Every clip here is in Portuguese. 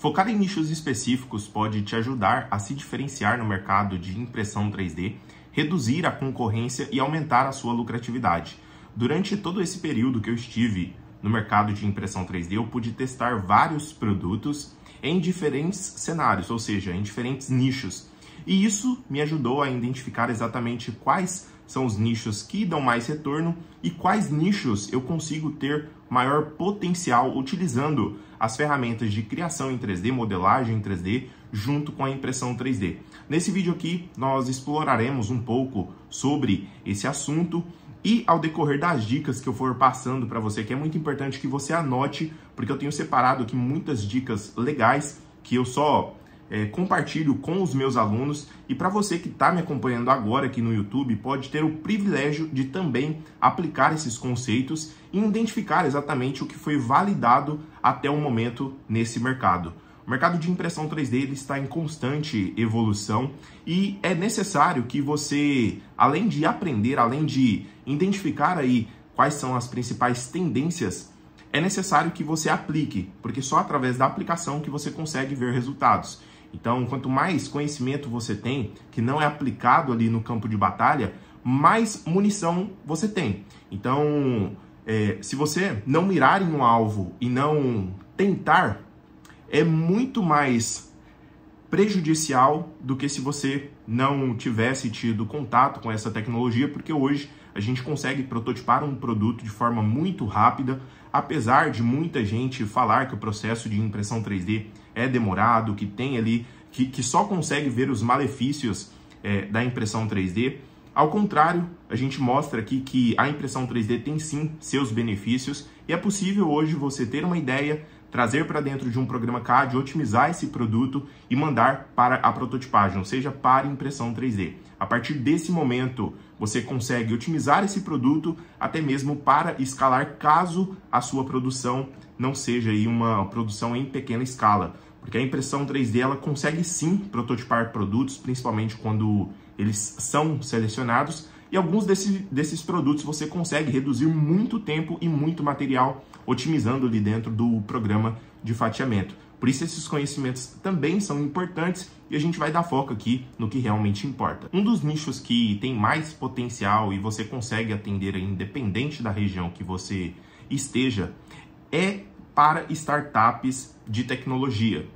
Focar em nichos específicos pode te ajudar a se diferenciar no mercado de impressão 3D, reduzir a concorrência e aumentar a sua lucratividade. Durante todo esse período que eu estive no mercado de impressão 3D, eu pude testar vários produtos em diferentes cenários, ou seja, em diferentes nichos. E isso me ajudou a identificar exatamente quais são os nichos que dão mais retorno e quais nichos eu consigo ter maior potencial utilizando as ferramentas de criação em 3D, modelagem em 3D, junto com a impressão 3D. Nesse vídeo aqui, nós exploraremos um pouco sobre esse assunto e ao decorrer das dicas que eu for passando para você, que é muito importante que você anote, porque eu tenho separado aqui muitas dicas legais que eu só compartilho com os meus alunos, e para você que está me acompanhando agora aqui no YouTube, pode ter o privilégio de também aplicar esses conceitos e identificar exatamente o que foi validado até o momento nesse mercado. O mercado de impressão 3D ele está em constante evolução e é necessário que você, além de aprender, além de identificar aí quais são as principais tendências, é necessário que você aplique, porque só através da aplicação que você consegue ver resultados. Então, quanto mais conhecimento você tem, que não é aplicado ali no campo de batalha, mais munição você tem. Então, se você não mirar em um alvo e não tentar, é muito mais prejudicial do que se você não tivesse tido contato com essa tecnologia, porque hoje a gente consegue prototipar um produto de forma muito rápida, apesar de muita gente falar que o processo de impressão 3D é demorado, que tem ali, que só consegue ver os malefícios da impressão 3D. Ao contrário, a gente mostra aqui que a impressão 3D tem sim seus benefícios e é possível hoje você ter uma ideia, trazer para dentro de um programa CAD, otimizar esse produto e mandar para a prototipagem, ou seja, para impressão 3D. A partir desse momento, você consegue otimizar esse produto até mesmo para escalar caso a sua produção não seja aí uma produção em pequena escala. Porque a impressão 3D ela consegue sim prototipar produtos, principalmente quando eles são selecionados, e alguns desses produtos você consegue reduzir muito tempo e muito material, otimizando ali dentro do programa de fatiamento. Por isso esses conhecimentos também são importantes e a gente vai dar foco aqui no que realmente importa. Um dos nichos que tem mais potencial e você consegue atender independente da região que você esteja é para startups de tecnologia,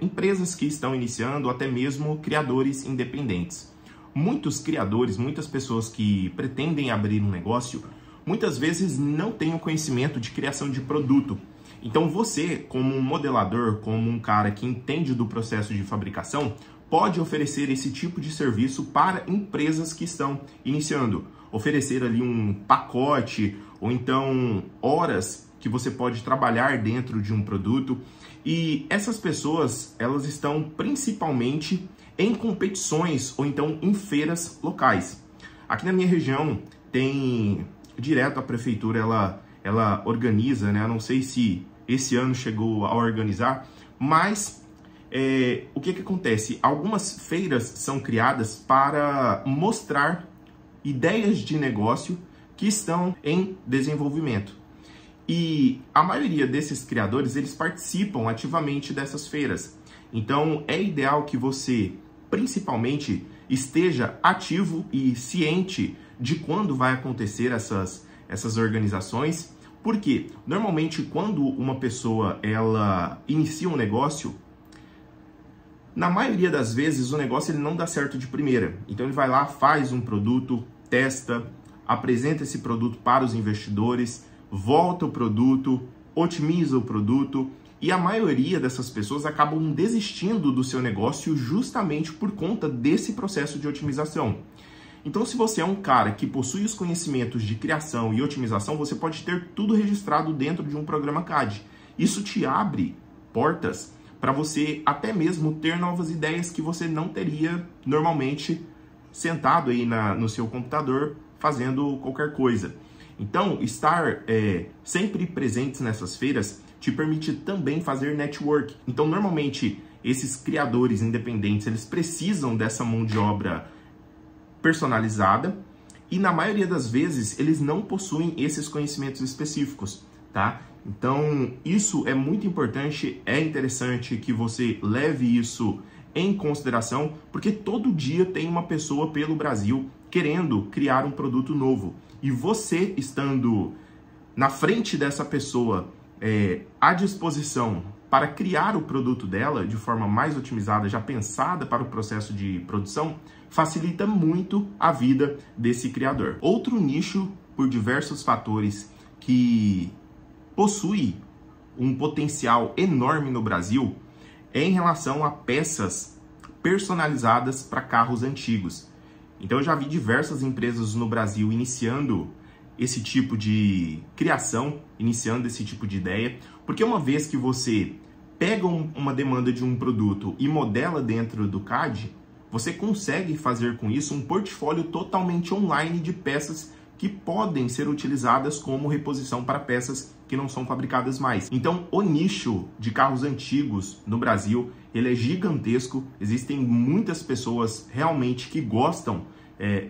empresas que estão iniciando, até mesmo criadores independentes. Muitos criadores, muitas pessoas que pretendem abrir um negócio, muitas vezes não têm o conhecimento de criação de produto. Então você, como um modelador, como um cara que entende do processo de fabricação, pode oferecer esse tipo de serviço para empresas que estão iniciando. Oferecer ali um pacote ou então horas que você pode trabalhar dentro de um produto. E essas pessoas, elas estão principalmente em competições ou então em feiras locais. Aqui na minha região tem direto a prefeitura, ela organiza, né? Eu não sei se esse ano chegou a organizar, mas o que acontece? Algumas feiras são criadas para mostrar ideias de negócio que estão em desenvolvimento. E a maioria desses criadores, eles participam ativamente dessas feiras. Então, é ideal que você, principalmente, esteja ativo e ciente de quando vai acontecer essas organizações. Porque, normalmente, quando uma pessoa ela inicia um negócio, na maioria das vezes o negócio ele não dá certo de primeira. Então, ele vai lá, faz um produto, testa, apresenta esse produto para os investidores, volta o produto, otimiza o produto, e a maioria dessas pessoas acabam desistindo do seu negócio justamente por conta desse processo de otimização. Então, se você é um cara que possui os conhecimentos de criação e otimização, você pode ter tudo registrado dentro de um programa CAD. Isso te abre portas para você até mesmo ter novas ideias que você não teria normalmente sentado aí no seu computador fazendo qualquer coisa. Então, estar sempre presentes nessas feiras te permite também fazer network. Então, normalmente, esses criadores independentes, eles precisam dessa mão de obra personalizada e, na maioria das vezes, eles não possuem esses conhecimentos específicos, tá? Então, isso é muito importante, é interessante que você leve isso em consideração, porque todo dia tem uma pessoa pelo Brasil querendo criar um produto novo. E você estando na frente dessa pessoa, à disposição para criar o produto dela de forma mais otimizada, já pensada para o processo de produção, facilita muito a vida desse criador. Outro nicho, por diversos fatores, que possui um potencial enorme no Brasil, é em relação a peças personalizadas para carros antigos. Então eu já vi diversas empresas no Brasil iniciando esse tipo de criação, iniciando esse tipo de ideia, porque uma vez que você pega uma demanda de um produto e modela dentro do CAD, você consegue fazer com isso um portfólio totalmente online de peças que podem ser utilizadas como reposição para peças que não são fabricadas mais. Então, o nicho de carros antigos no Brasil, ele é gigantesco. Existem muitas pessoas realmente que gostam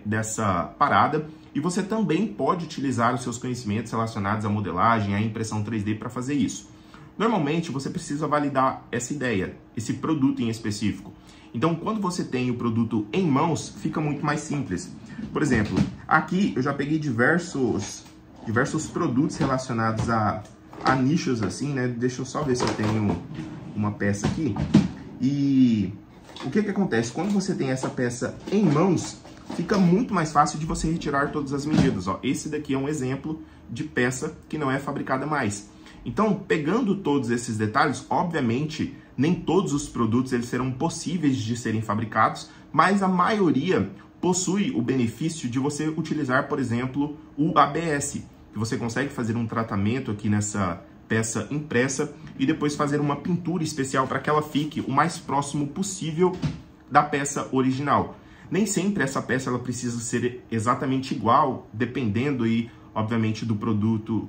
dessa parada, e você também pode utilizar os seus conhecimentos relacionados à modelagem, à impressão 3D para fazer isso. Normalmente, você precisa validar essa ideia, esse produto em específico. Então, quando você tem o produto em mãos, fica muito mais simples. Por exemplo, aqui eu já peguei diversos produtos relacionados a nichos assim, né? Deixa eu só ver se eu tenho uma peça aqui. E o que acontece? Quando você tem essa peça em mãos, fica muito mais fácil de você retirar todas as medidas. Ó, esse daqui é um exemplo de peça que não é fabricada mais. Então, pegando todos esses detalhes, obviamente, nem todos os produtos eles serão possíveis de serem fabricados, mas a maioria possui o benefício de você utilizar, por exemplo, o ABS, que você consegue fazer um tratamento aqui nessa peça impressa e depois fazer uma pintura especial para que ela fique o mais próximo possível da peça original. Nem sempre essa peça ela precisa ser exatamente igual, dependendo aí, obviamente, do produto.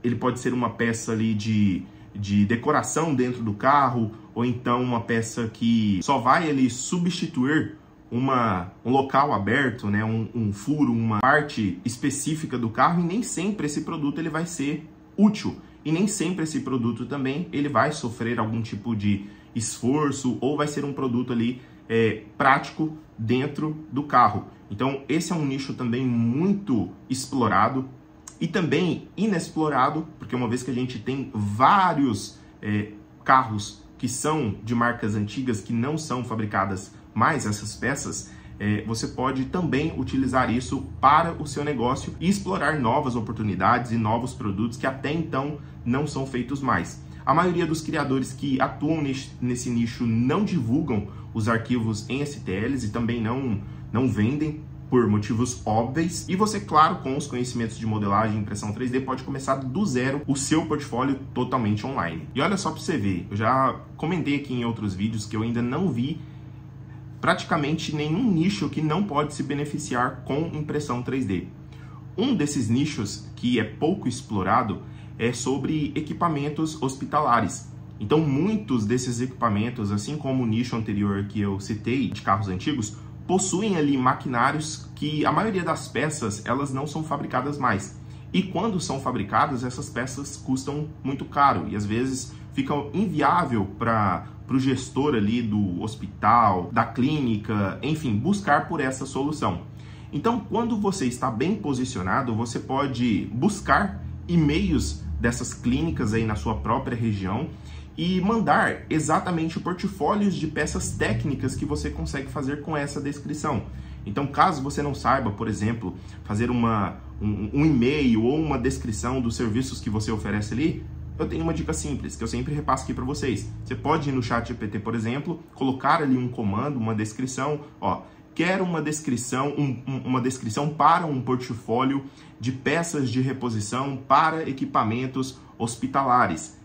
Ele pode ser uma peça ali de decoração dentro do carro, ou então uma peça que só vai ali substituir um local aberto, né? um furo, uma parte específica do carro, e nem sempre esse produto ele vai ser útil. E nem sempre esse produto também ele vai sofrer algum tipo de esforço, ou vai ser um produto ali prático dentro do carro. Então esse é um nicho também muito explorado e também inexplorado, porque uma vez que a gente tem vários carros que são de marcas antigas, que não são fabricadas mais essas peças, você pode também utilizar isso para o seu negócio e explorar novas oportunidades e novos produtos que até então não são feitos mais. A maioria dos criadores que atuam nesse nicho não divulgam os arquivos em STLs e também não vendem por motivos óbvios. E você, claro, com os conhecimentos de modelagem e impressão 3D, pode começar do zero o seu portfólio totalmente online. E olha só para você ver, eu já comentei aqui em outros vídeos que eu ainda não vi praticamente nenhum nicho que não pode se beneficiar com impressão 3D. Um desses nichos que é pouco explorado é sobre equipamentos hospitalares. Então, muitos desses equipamentos, assim como o nicho anterior que eu citei de carros antigos, possuem ali maquinários que a maioria das peças elas não são fabricadas mais. E quando são fabricadas, essas peças custam muito caro e às vezes fica inviável para o gestor ali do hospital, da clínica, enfim, buscar por essa solução. Então, quando você está bem posicionado, você pode buscar e-mails dessas clínicas aí na sua própria região e mandar exatamente portfólios de peças técnicas que você consegue fazer com essa descrição. Então, caso você não saiba, por exemplo, fazer um e-mail ou uma descrição dos serviços que você oferece ali, eu tenho uma dica simples, que eu sempre repasso aqui para vocês. Você pode ir no ChatGPT, por exemplo, colocar ali um comando, uma descrição, ó, quero uma descrição, uma descrição para um portfólio de peças de reposição para equipamentos hospitalares.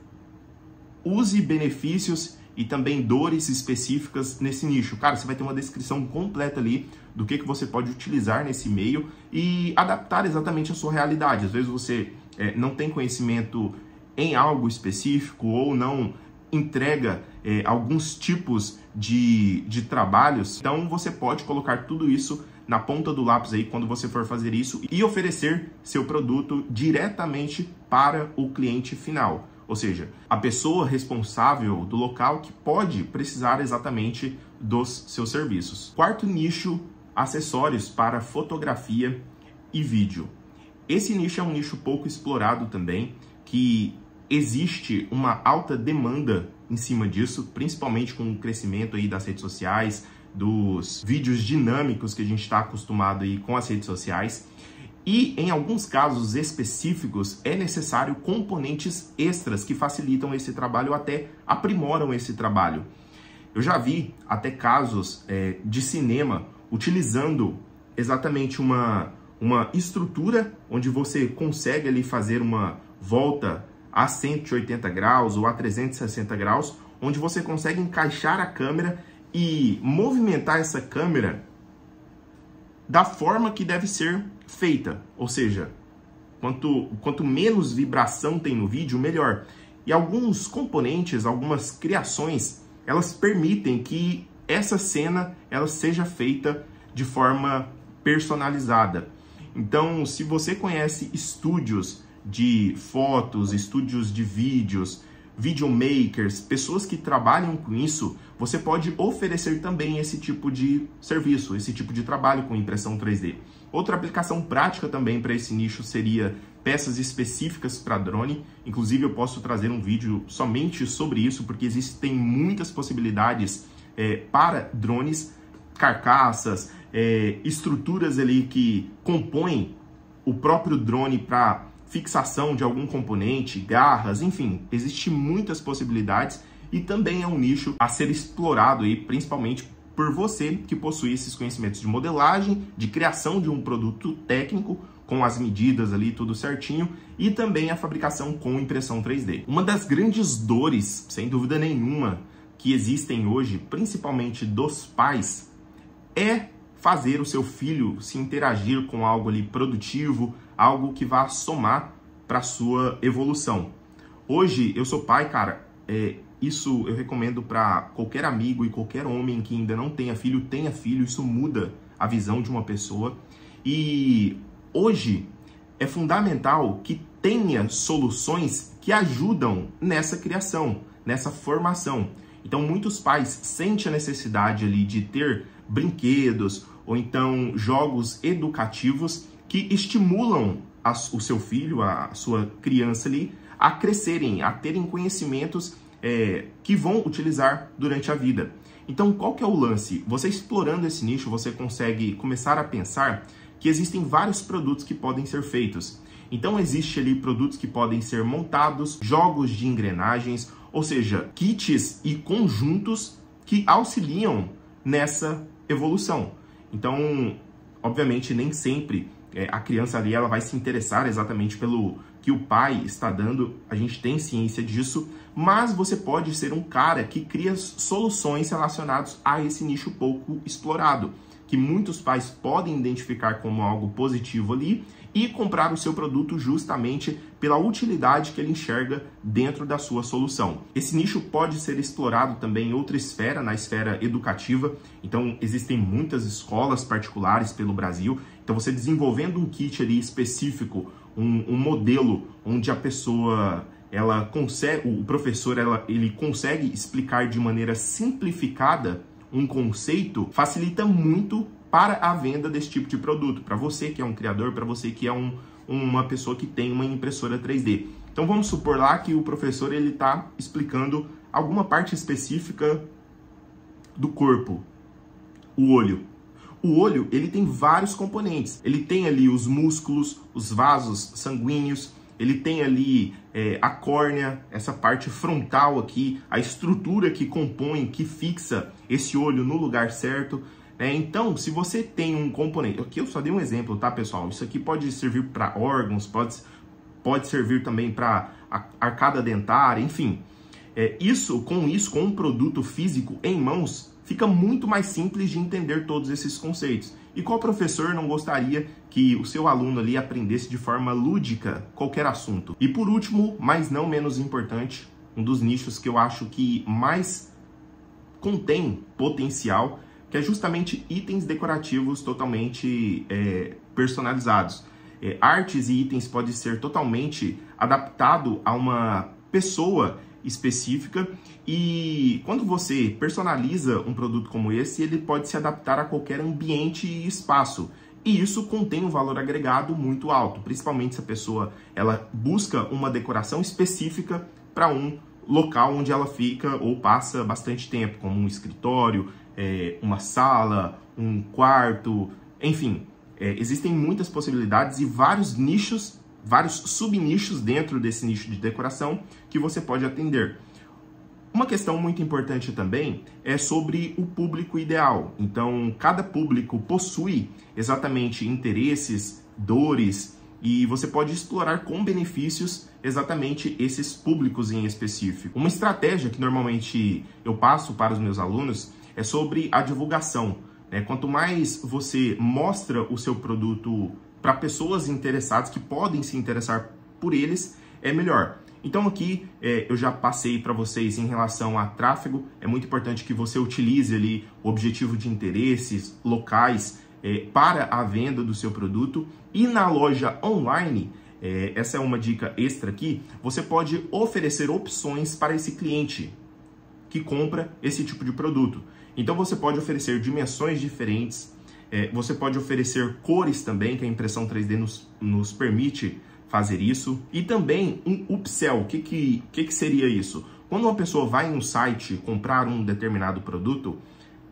Use benefícios e também dores específicas nesse nicho. Cara, você vai ter uma descrição completa ali do que você pode utilizar nesse e-mail e adaptar exatamente a sua realidade. Às vezes você não tem conhecimento em algo específico ou não entrega alguns tipos de trabalhos, então você pode colocar tudo isso na ponta do lápis aí quando você for fazer isso e oferecer seu produto diretamente para o cliente final. Ou seja, a pessoa responsável do local que pode precisar exatamente dos seus serviços. Quarto nicho, acessórios para fotografia e vídeo. Esse nicho é um nicho pouco explorado também, que existe uma alta demanda em cima disso, principalmente com o crescimento aí das redes sociais, dos vídeos dinâmicos que a gente está acostumado aí com as redes sociais. E em alguns casos específicos é necessário componentes extras que facilitam esse trabalho ou até aprimoram esse trabalho. Eu já vi até casos de cinema utilizando exatamente uma estrutura onde você consegue ali fazer uma volta a 180 graus ou a 360 graus, onde você consegue encaixar a câmera e movimentar essa câmera da forma que deve ser feita. Ou seja, quanto menos vibração tem no vídeo, melhor. E alguns componentes, algumas criações, elas permitem que essa cena ela seja feita de forma personalizada. Então, se você conhece estúdios de fotos, estúdios de vídeos, videomakers, pessoas que trabalham com isso, você pode oferecer também esse tipo de serviço, esse tipo de trabalho com impressão 3D. Outra aplicação prática também para esse nicho seria peças específicas para drone. Inclusive, eu posso trazer um vídeo somente sobre isso, porque existem muitas possibilidades para drones, carcaças, estruturas ali que compõem o próprio drone para fixação de algum componente, garras, enfim, existem muitas possibilidades e também é um nicho a ser explorado aí, principalmente por você que possui esses conhecimentos de modelagem, de criação de um produto técnico com as medidas ali tudo certinho e também a fabricação com impressão 3D. Uma das grandes dores, sem dúvida nenhuma, que existem hoje, principalmente dos pais, é fazer o seu filho se interagir com algo ali produtivo, algo que vá somar para a sua evolução. Hoje, eu sou pai, cara, isso eu recomendo para qualquer amigo e qualquer homem que ainda não tenha filho, isso muda a visão de uma pessoa. E hoje é fundamental que tenha soluções que ajudam nessa criação, nessa formação. Então, muitos pais sentem a necessidade ali de ter brinquedos ou então jogos educativos que estimulam o seu filho, a sua criança ali, a crescerem, a terem conhecimentos que vão utilizar durante a vida. Então, qual que é o lance? Você explorando esse nicho, você consegue começar a pensar que existem vários produtos que podem ser feitos. Então, existe ali produtos que podem ser montados, jogos de engrenagens, ou seja, kits e conjuntos que auxiliam nessa evolução. Então, obviamente, nem sempre a criança ali ela vai se interessar exatamente pelo que o pai está dando, a gente tem ciência disso, mas você pode ser um cara que cria soluções relacionadas a esse nicho pouco explorado, que muitos pais podem identificar como algo positivo ali e comprar o seu produto justamente pela utilidade que ele enxerga dentro da sua solução. Esse nicho pode ser explorado também em outra esfera, na esfera educativa. Então, existem muitas escolas particulares pelo Brasil. Então, você desenvolvendo um kit ali específico, um modelo onde a pessoa, ela consegue, o professor, ele consegue explicar de maneira simplificada um conceito, facilita muito para a venda desse tipo de produto, para você que é um criador, para você que é uma pessoa que tem uma impressora 3D. Então vamos supor lá que o professor ele está explicando alguma parte específica do corpo, o olho. O olho ele tem vários componentes, ele tem ali os músculos, os vasos sanguíneos, ele tem ali a córnea, essa parte frontal aqui, a estrutura que compõe, que fixa esse olho no lugar certo. Então, se você tem um componente... Aqui eu só dei um exemplo, tá, pessoal? Isso aqui pode servir para órgãos, pode servir também para arcada dentária, enfim. Com um produto físico em mãos, fica muito mais simples de entender todos esses conceitos. E qual professor não gostaria que o seu aluno ali aprendesse de forma lúdica qualquer assunto? E por último, mas não menos importante, um dos nichos que eu acho que mais contém potencial que é justamente itens decorativos totalmente personalizados. Artes e itens podem ser totalmente adaptados a uma pessoa específica, e quando você personaliza um produto como esse, ele pode se adaptar a qualquer ambiente e espaço. E isso contém um valor agregado muito alto, principalmente se a pessoa ela busca uma decoração específica para um local onde ela fica ou passa bastante tempo, como um escritório, uma sala, um quarto, enfim. Existem muitas possibilidades e vários nichos, vários subnichos dentro desse nicho de decoração que você pode atender. Uma questão muito importante também é sobre o público ideal. Então, cada público possui exatamente interesses, dores, e você pode explorar com benefícios exatamente esses públicos em específico. Uma estratégia que normalmente eu passo para os meus alunos é sobre a divulgação. Quanto mais você mostra o seu produto para pessoas interessadas que podem se interessar por eles, é melhor. Então aqui eu já passei para vocês em relação a tráfego. É muito importante que você utilize ali o objetivo de interesses locais para a venda do seu produto. E na loja online, essa é uma dica extra aqui, você pode oferecer opções para esse cliente que compra esse tipo de produto. Então você pode oferecer dimensões diferentes, você pode oferecer cores também, que a impressão 3D nos permite fazer isso. E também um upsell. O que seria isso? Quando uma pessoa vai em um site comprar um determinado produto,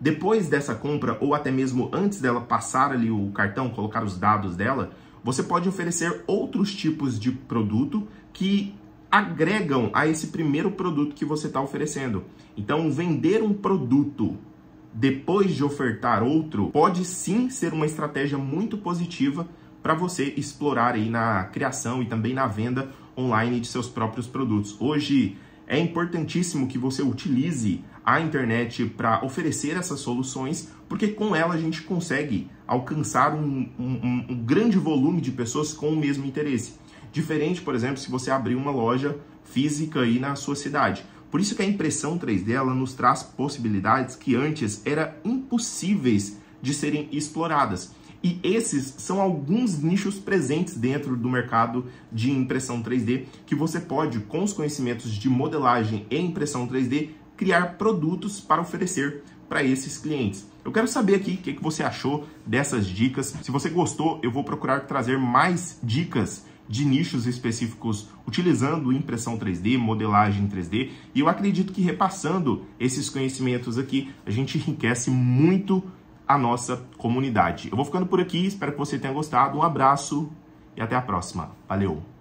depois dessa compra, ou até mesmo antes dela passar ali o cartão, colocar os dados dela, você pode oferecer outros tipos de produto que agregam a esse primeiro produto que você está oferecendo. Então, vender um produto depois de ofertar outro pode sim ser uma estratégia muito positiva para você explorar aí na criação e também na venda online de seus próprios produtos. Hoje é importantíssimo que você utilize a internet para oferecer essas soluções, porque com ela a gente consegue alcançar um grande volume de pessoas com o mesmo interesse. Diferente, por exemplo, se você abrir uma loja física aí na sua cidade. Por isso que a impressão 3D ela nos traz possibilidades que antes eram impossíveis de serem exploradas. E esses são alguns nichos presentes dentro do mercado de impressão 3D que você pode, com os conhecimentos de modelagem e impressão 3D, criar produtos para oferecer para esses clientes. Eu quero saber aqui o que você achou dessas dicas. Se você gostou, eu vou procurar trazer mais dicas de nichos específicos utilizando impressão 3D, modelagem 3D, e eu acredito que repassando esses conhecimentos aqui, a gente enriquece muito a nossa comunidade. Eu vou ficando por aqui, espero que você tenha gostado, um abraço e até a próxima. Valeu!